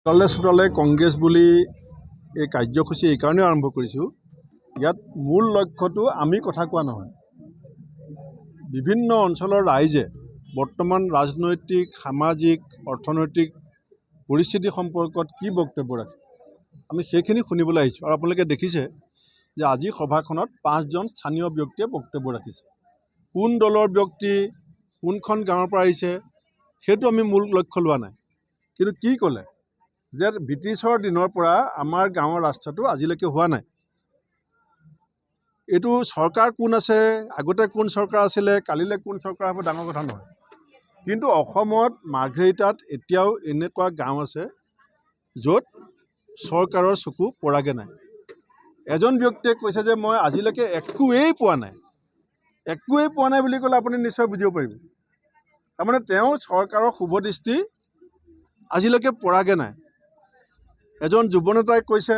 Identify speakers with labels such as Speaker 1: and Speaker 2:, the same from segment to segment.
Speaker 1: চোতালে কংগ্ৰেছ বুলি এই কাৰ্যসূচী এইকাৰণে আৰম্ভ কৰিছোঁ। ইয়াত মূল লক্ষ্যটো আমি কথা কোৱা নহয়, বিভিন্ন অঞ্চলৰ ৰাইজে বৰ্তমান ৰাজনৈতিক, সামাজিক, অৰ্থনৈতিক পৰিস্থিতি সম্পৰ্কত কি বক্তব্য ৰাখে আমি সেইখিনি শুনিবলৈ আহিছোঁ। আৰু আপোনালোকে দেখিছে যে আজি সভাখনত 5জন স্থানীয় ব্যক্তিয়ে বক্তব্য ৰাখিছে। কোন দলৰ ব্যক্তি, কোনখন গাঁৱৰ পৰা আহিছে সেইটো আমি মূল লক্ষ্য লোৱা নাই। কিন্তু কি ক'লে যে ব্ৰিটিছৰ দিনৰ পৰা আমাৰ গাঁৱৰ ৰাস্তাটো আজিলৈকে হোৱা নাই। এইটো চৰকাৰ কোন আছে, আগতে কোন চৰকাৰ আছিলে, কালিলৈ কোন চৰকাৰ হ'ব ডাঙৰ কথা নহয়। কিন্তু অসমত মাৰ্ঘেৰিটাত এতিয়াও এনেকুৱা গাঁও আছে য'ত চৰকাৰৰ চকু পৰাগে নাই। এজন ব্যক্তিয়ে কৈছে যে মই আজিলৈকে একোৱেই পোৱা নাই বুলি ক'লে আপুনি নিশ্চয় বুজিব পাৰিব। তাৰমানে তেওঁ চৰকাৰৰ শুভদৃষ্টি আজিলৈকে পৰাগে নাই। এজন যুৱনেতাই কৈছে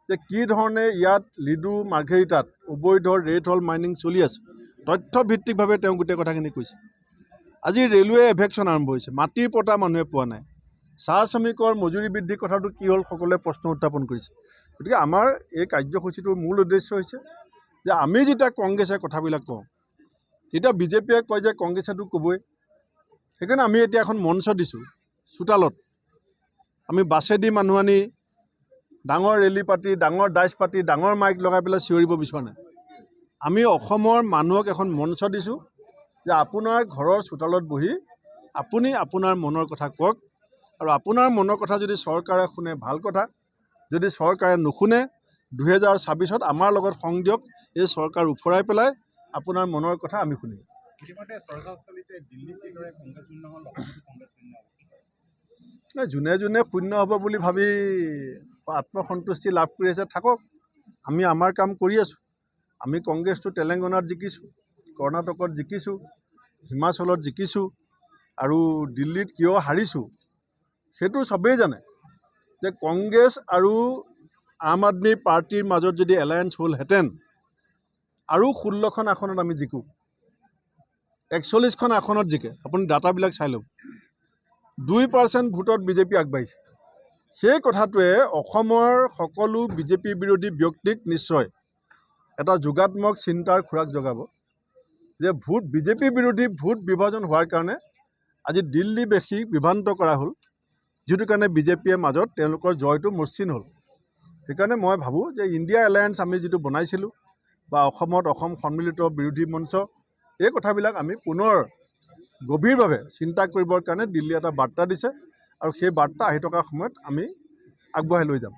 Speaker 1: যে কি ধৰণে ইয়াত লিডু মাৰ্ঘেৰিটাত অবৈধ ৰেড হল মাইনিং চলি আছে, তথ্যভিত্তিকভাৱে তেওঁ গোটেই কথাখিনি কৈছে। আজি ৰেলৱে এভেকশ্যন আৰম্ভ হৈছে, মাটিৰ পটা মানুহে পোৱা নাই। চাহ শ্ৰমিকৰ মজুৰি বৃদ্ধিৰ কথাটো কি হ'ল সকলোৱে প্ৰশ্ন উত্থাপন কৰিছে। গতিকে আমাৰ এই কাৰ্যসূচীটোৰ মূল উদ্দেশ্য হৈছে যে আমি যেতিয়া কংগ্ৰেছে কথাবিলাক কওঁ তেতিয়া বিজেপিয়ে কয় যে কংগ্ৰেছেতো ক'বই। সেইকাৰণে আমি এতিয়া এখন মঞ্চ দিছোঁ চোতালত। আমি বাছেদি মানুহ আনি ডাঙৰ ৰেলী পাতি, ডাঙৰ ডাইচ পাতি, ডাঙৰ মাইক লগাই পেলাই চিঞৰিব বিচৰা নাই। আমি অসমৰ মানুহক এখন মঞ্চ দিছোঁ যে আপোনাৰ ঘৰৰ চোতালত বহি আপুনি আপোনাৰ মনৰ কথা কওক, আৰু আপোনাৰ মনৰ কথা যদি চৰকাৰে শুনে ভাল কথা, যদি চৰকাৰে নুশুনে 2026ত আমাৰ লগত সংগ দিয়ক, এই চৰকাৰ উফৰাই পেলাই আপোনাৰ মনৰ কথা আমি শুনিম। যোনে যোনে শূন্য হ'ব বুলি ভাবি আত্মসন্তুষ্টি লাভ কৰি আছে থাকক, আমি আমাৰ কাম কৰি আছোঁ। আমি কংগ্ৰেছটো তেলেংগানাত জিকিছোঁ, কৰ্ণাটকত জিকিছোঁ, হিমাচলত জিকিছোঁ, আৰু দিল্লীত কিয় হাৰিছোঁ সেইটো চবেই জানে যে কংগ্ৰেছ আৰু আম আদমি পাৰ্টিৰ মাজত যদি এলায়েন্স হ'লহেঁতেন আৰু 16খন আসনত আমি জিকোঁ, 41খন আসনত জিকে। আপুনি ডাটাবিলাক চাই ল'ব। 2% ভোটত বিজেপি আগবাঢ়িছে। সেই কথাটোৱে অসমৰ সকলো বিজেপি বিৰোধী ব্যক্তিক নিশ্চয় এটা যোগাত্মক চিন্তাৰ খোৰাক জগাব যে বিজেপি বিৰোধী ভোট বিভাজন হোৱাৰ কাৰণে আজি দিল্লীবাসীক বিভ্ৰান্ত কৰা হ'ল, যিটো কাৰণে বিজেপিয়ে মাজত তেওঁলোকৰ জয়টো মসৃণ হ'ল। সেইকাৰণে মই ভাবোঁ যে ইণ্ডিয়া এলায়েন্স আমি যিটো বনাইছিলোঁ বা অসমত অসম সন্মিলিত বিৰোধী মঞ্চ, এই কথাবিলাক আমি পুনৰ গভীৰভাৱে চিন্তা কৰিবৰ কাৰণে দিল্লী এটা বাৰ্তা দিছে, আৰু সেই বাৰ্তা আহি থকা সময়ত আমি আগবঢ়াই লৈ যাম।